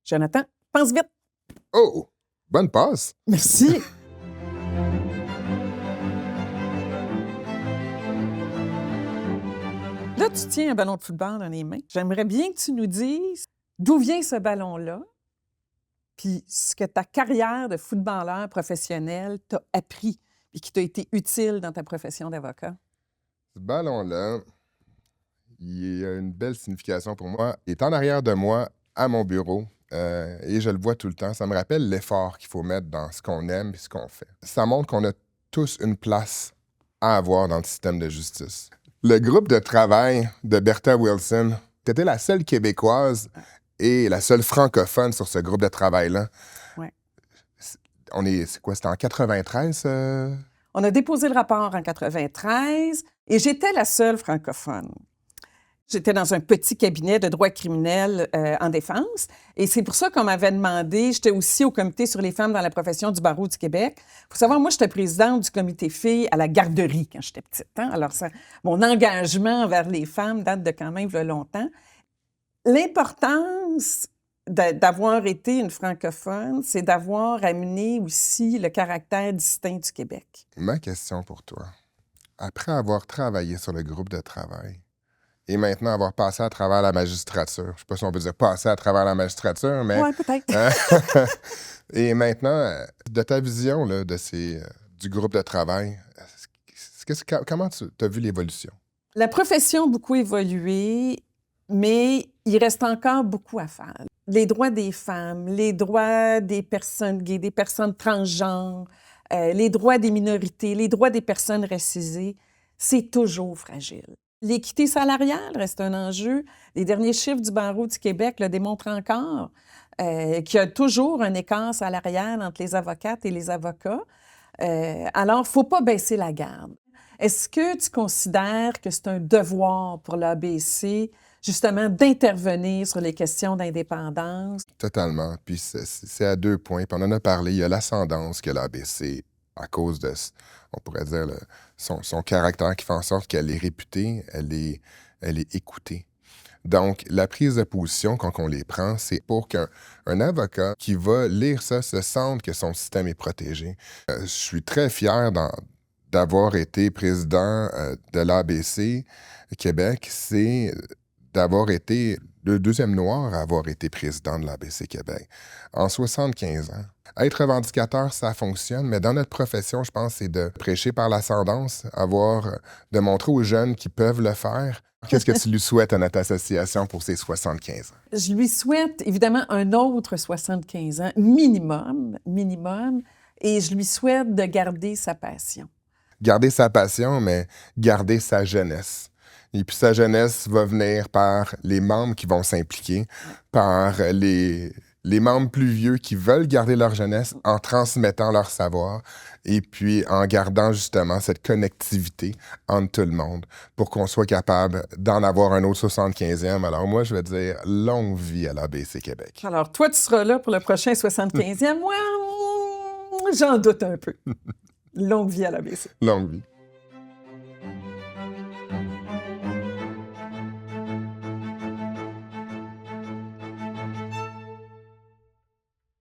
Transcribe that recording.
Jonathan, pense vite. Oh! Bonne passe! Merci. Là, tu tiens un ballon de football dans les mains. J'aimerais bien que tu nous dises d'où vient ce ballon-là, puis ce que ta carrière de footballeur professionnel t'a appris et qui t'a été utile dans ta profession d'avocat. Ce ballon-là, il a une belle signification pour moi. Il est en arrière de moi, à mon bureau, et je le vois tout le temps. Ça me rappelle l'effort qu'il faut mettre dans ce qu'on aime et ce qu'on fait. Ça montre qu'on a tous une place à avoir dans le système de justice. Le groupe de travail de Bertha Wilson, tu étais la seule Québécoise et la seule francophone sur ce groupe de travail-là. Ouais. C'est quoi, c'était en 93? On a déposé le rapport en 93 et j'étais la seule francophone. J'étais dans un petit cabinet de droit criminel en défense et c'est pour ça qu'on m'avait demandé, j'étais aussi au comité sur les femmes dans la profession du barreau du Québec. Il faut savoir, moi, j'étais présidente du comité filles à la garderie quand j'étais petite. Hein? Alors, mon engagement envers les femmes date de quand même longtemps. L'importance d'avoir été une francophone, c'est d'avoir amené aussi le caractère distinct du Québec. Ma question pour toi, après avoir travaillé sur le groupe de travail et maintenant avoir passé à travers la magistrature, je ne sais pas si on peut dire passer à travers la magistrature, mais... Oui, peut-être. Et maintenant, de ta vision là, du groupe de travail, comment tu as vu l'évolution? La profession a beaucoup évolué, mais il reste encore beaucoup à faire. Les droits des femmes, les droits des personnes gays, des personnes transgenres, les droits des minorités, les droits des personnes racisées, c'est toujours fragile. L'équité salariale reste un enjeu. Les derniers chiffres du barreau du Québec le démontrent encore, qu'il y a toujours un écart salarial entre les avocates et les avocats. Alors, il ne faut pas baisser la garde. Est-ce que tu considères que c'est un devoir pour l'ABC, justement, d'intervenir sur les questions d'indépendance? Totalement. Puis c'est à 2 points. Puis on en a parlé. Il y a l'ascendance que l'ABC, à cause de, on pourrait dire, son caractère qui fait en sorte qu'elle est réputée, elle est écoutée. Donc, la prise de position, quand on les prend, c'est pour qu'un avocat qui va lire ça se sente que son système est protégé. Je suis très fier d'avoir été président de l'ABC Québec. C'est d'avoir été le deuxième noir à avoir été président de l'ABC Québec en 75 ans. Être revendicateur, ça fonctionne, mais dans notre profession, je pense, c'est de prêcher par l'ascendance, de montrer aux jeunes qui peuvent le faire. Qu'est-ce que tu lui souhaites à notre association pour ses 75 ans? Je lui souhaite évidemment un autre 75 ans, minimum, et je lui souhaite de garder sa passion. Garder sa passion, mais garder sa jeunesse. Et puis sa jeunesse va venir par les membres qui vont s'impliquer, par les membres plus vieux qui veulent garder leur jeunesse en transmettant leur savoir et puis en gardant justement cette connectivité entre tout le monde pour qu'on soit capable d'en avoir un autre 75e. Alors moi, je vais dire longue vie à l'ABC Québec. Alors toi, tu seras là pour le prochain 75e. Moi, j'en doute un peu. Longue vie à l'ABC. Longue vie.